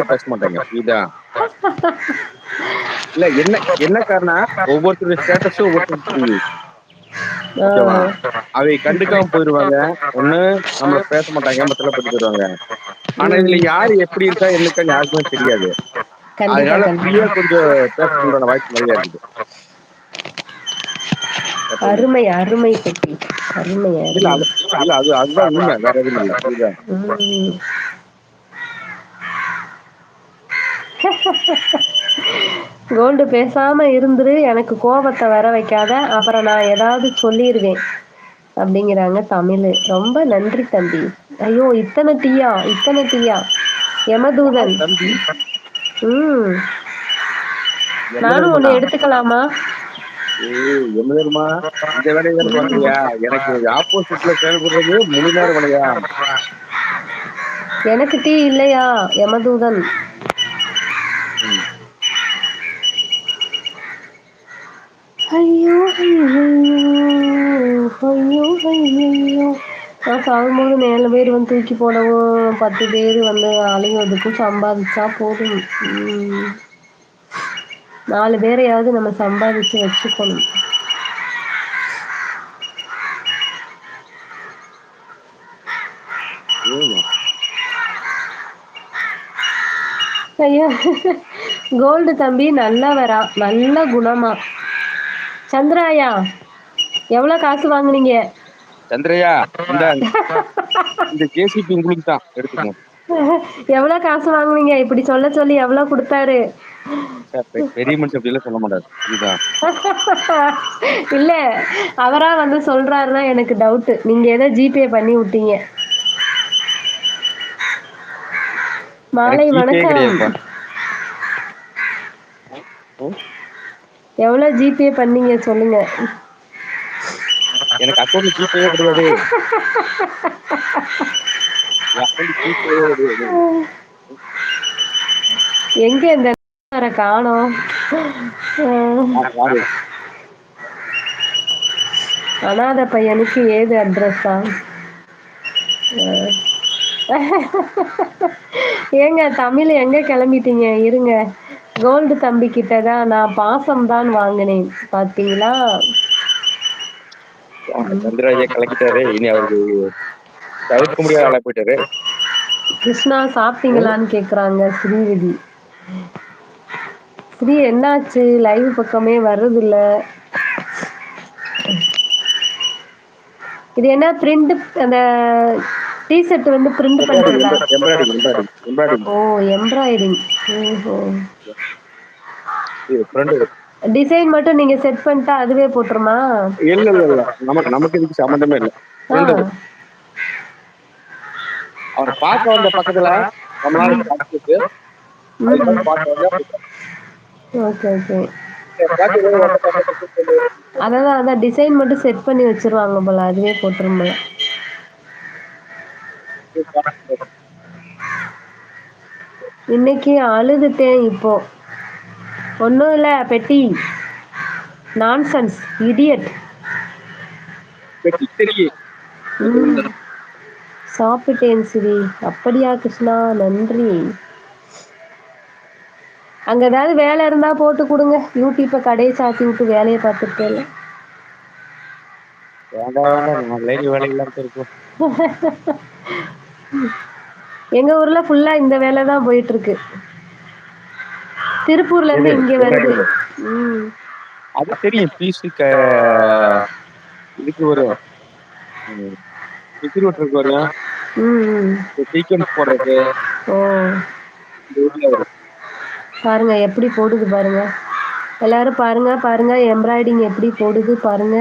பேச மாட்டாங்க. புரியுதா? இல்ல என்ன என்ன காரணம், ஒவ்வொருத்தருடைய ஸ்டேட்டஸும் ஒவ்வொருத்தருக்கு புரியுது. ஓகேவா? அவை கண்டுக்காம போயிருவாங்க. ஒண்ணு நம்மள பேச மாட்டாங்க. மத்தெல்லாம் போயிட்டு போயிருவாங்க. ஆனா இதுல ம். யாரு எப்படி இருக்கா, என்ன இருக்கான்னு யாருக்குமே தெரியாது. கண்டிப்பா, அதனால கண்டிப்பா. ஃப்ரீயா கொஞ்சம் பேசறதுக்கு உண்டான வாய்ப்பு நெறைய இருக்குது. எப்பவுமே. அருமை, அருமை பெட்டி. அருமை, இல்ல அருமை. அது இல்ல அது அதுதான் உண்மை. வேற எதுவும் இல்ல. புரியுதா? ம். கோல்டு பேசாம இருந்துரு, எனக்கு கோபத்த வர வைக்காத, அப்புறம் நான் ஏதாவது சொல்லிருவேன். அப்படிங்கிறாங்க தமிழு. ரொம்ப நன்றி தம்பி. ஐயோ! இத்தன டீயா? இத்தன டீயா? யார் யமதூதன். தம்பி? ம். நானும் ஒண்ணு யமதர்மனா? எடுத்துக்கலாமா? ஏய் எமதர்மா, இந்த வேலைய வேற பாக்குறியா? எனக்கு ஆப்போசிட்ல செயல்படுறது முழு நேர வேலையா? எனக்கு டீ இல்லையா? யமதூதன். ம். ஐயோ! ஐயையோ! ஐயோ! ஐயையோ! நான் சாகும்போது 4 பேர் வந்து தூக்கி போடவும், 10 பேர் வந்து அழுகுறதுக்கும் சம்பாதிச்சா போதும். ம். 4 பேரையாவது நம்ம சம்பாதிச்சு வச்சுக்கணும். ஏங்க ஐயோ! கோல்டு தம்பி நல்லவரா? நல்ல குணமா? சந்திராயா, எவ்வளோ காசு வாங்குனீங்க? சந்திரய்யா, இந்தாங்க. இந்த ஜேசிபி உங்களுக்கு தான். எடுத்துக்கங்க. எவ்வளோ காசு வாங்குனீங்க? இப்படி சொல்ல சொல்லி எவ்வளோ குடுத்தாரு? சார் பெரிய மனுஷன் அப்படிலாம் சொல்ல மாட்டாரு. புரியுதா? இல்ல, அவரா வந்து சொல்றாருன்னா எனக்கு டவுட்டு. நீங்க ஏதோ ஜிபே பண்ணி விட்டீங்க. மாலை எனக்கு ஜிபேயே வணக்கம். கிடையாதுப்பா. ம். எவ்வளோ ஜிபே பண்ணீங்க சொல்லுங்க? எனக்கு அக்கவுண்ட்ல ஜிபேயே கிடையாது. என் அக்கவுண்ட் ஜிபேயே கிடையாது. எங்க இந்த வேற காணோம். யார் யாரு? அனாதை பையனுக்கு ஏது அட்ரஸா? ஏங்க தமிழ் எங்க கிளம்பிட்டீங்க? இருங்க. கோல்டு தம்பி கிட்ட தான் நான் பாசம் தான் வாங்கினேன். பாத்தீங்களா? சந்திரராஜா கலக்கிட்டாரு. இனி அவருக்கு தவிர்க்க முடியாத ஆளா போயிட்டாரு. கிருஷ்ணா ம். சாப்பிட்டீங்களான்னு கேக்குறாங்க ஸ்ரீவிதி. ஸ்ரீ என்னாச்சு? லைவ் பக்கமே வர்றதில்ல. இது என்ன பிரிண்ட்? அந்த டி ஷர்ட் வந்து பிரிண்ட் எம்ப்ராய்டிங் பண்றதா? Embroidering embroidering embroidering. ஓ, எம்ப்ராய்டிங். ஓஹோ. இது ஃப்ரெண்டு. டிசைன் மட்டும் நீங்க செட் பண்ணிட்டா அதுவே போட்டுருமா? இல்ல இல்ல இல்ல. நமக்கு நமக்கு இதுக்கு சம்மந்தமே இல்ல. ஆ. ஃப்ரெண்டு. அவர் பார்க்க வந்த பக்கத்துல ரொம்ப நாள் பார்த்துட்டு அதுக்காக ம். பார்க்க வந்தா ஓகே, ஓகே. பார்த்து ஏதோ ஒன்றை பார்த்து சொல்லி அதான் டிசைன் மட்டும் செட் பண்ணி வச்சுருவாங்க போல. அதுவே போட்டுரும் போல. இன்னைக்கு அழுதுட்டேன் இப்போ. ஒண்ணும் இல்ல பெட்டி. நான்சென்ஸ். இடியட். வெட்டி தெரியும். ம். சாப்பிட்டேன் சிரி. அப்படியா கிருஷ்ணா? நன்றி. அங்க ஏதாவது வேலை இருந்தா போட்டு குடுங்க. யூடியூப்ப கடைய சாத்தி விட்டு வேலைய பார்த்துருக்கேன்ல. வேண்டாம் வேண்டாம். நம்ம லைன் வேலை இல்லாம இருக்கும். எங்க ஊர்ல ஃபுல்லா இந்த வேலை தான் போயிட்டு இருக்கு. திருப்பூர்ல இருந்து எது இங்க வருது. எம்ப்ராய்டிங் ம். அது தெரியும். பீஸ் இதுக்கு வரும். பிசிறு வெட்டுறதுக்கு வரும். ம், ம். இந்த சீக்வன்ஸ் போடுறது ஓ! இந்த இதுல வரும். பாருங்க எப்படி போடுது பாருங்க. எல்லாரும் பாருங்க, பாருங்க எம்ப்ராய்டிங் எப்படி போடுது பாருங்க.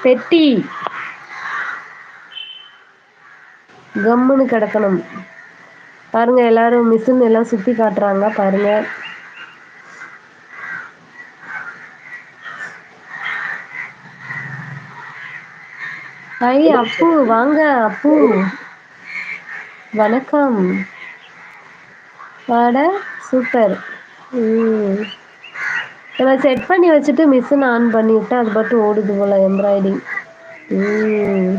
பெட்டி கம்முன்னு கிடக்கணும். பாருங்க எல்லாரும் மிஷின் எல்லாம் சுத்தி காட்டுறாங்க பாருங்க. ஹை ஒரு அப்பு, நிமிஷம். வாங்க அப்பு. வணக்கம். வாட சூப்பர். ம். நம்ம செட் பண்ணி வச்சுட்டு மிஷின் ஆன் பண்ணி விட்டா அது பாட்டு ஓடுது போல எம்ப்ராய்டிங். ம்.